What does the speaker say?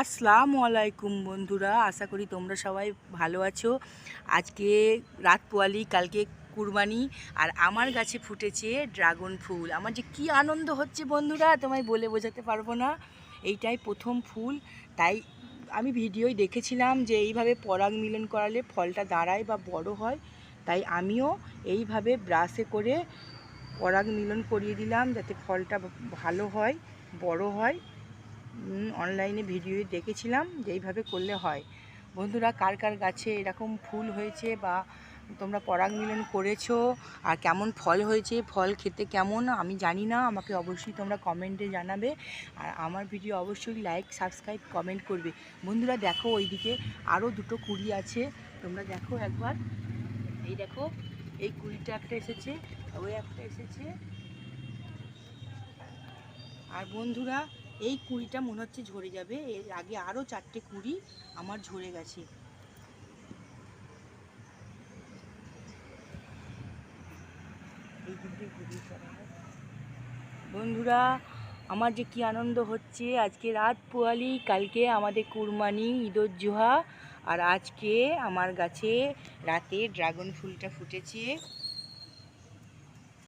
আসসালামু আলাইকুম বন্ধুরা, আশা করি তোমরা সবাই ভালো আছো। আজকে রাত পোয়ালি, কালকে কুরবানি, আর আমার গাছে ফুটেছে ড্রাগন ফুল। আমার যে কি আনন্দ হচ্ছে বন্ধুরা, তোমায় বলে বোঝাতে পারবো না। এইটাই প্রথম ফুল, তাই আমি ভিডিওয় দেখেছিলাম যে এইভাবে পরাগ মিলন করালে ফলটা দাঁড়ায় বা বড় হয়। তাই আমিও এইভাবে ব্রাশে করে পরাগ মিলন করিয়ে দিলাম, যাতে ফলটা ভালো হয়, বড় হয়। অনলাইনে ভিডিও দেখেছিলাম যে এইভাবে করলে হয়। বন্ধুরা, কার কার গাছে এরকম ফুল হয়েছে বা তোমরা পরাগ মিলন করেছো, আর কেমন ফল হয়েছে, ফল খেতে কেমন আমি জানি না, আমাকে অবশ্যই তোমরা কমেন্টে জানাবে। আর আমার ভিডিও অবশ্যই লাইক, সাবস্ক্রাইব, কমেন্ট করবে। বন্ধুরা দেখো, ওইদিকে আরও দুটো কুড়ি আছে, তোমরা দেখো একবার। এই দেখো, এই কুড়িটা একটা এসেছে, ওই একটা এসেছে। আর বন্ধুরা, এই কুড়িটা মনে হচ্ছে ঝরে যাবে। এর আগে আরও চারটে কুড়ি আমার ঝরে গেছে। এই দিকে ঘুরিয়ে করা হয়। বন্ধুরা, আমার যে কি আনন্দ হচ্ছে, আজকে রাত পোয়ালি, কালকে আমাদের কুরবানি, ঈদুজ্জোহা, আর আজকে আমার গাছে রাতে ড্রাগন ফুলটা ফুটেছে।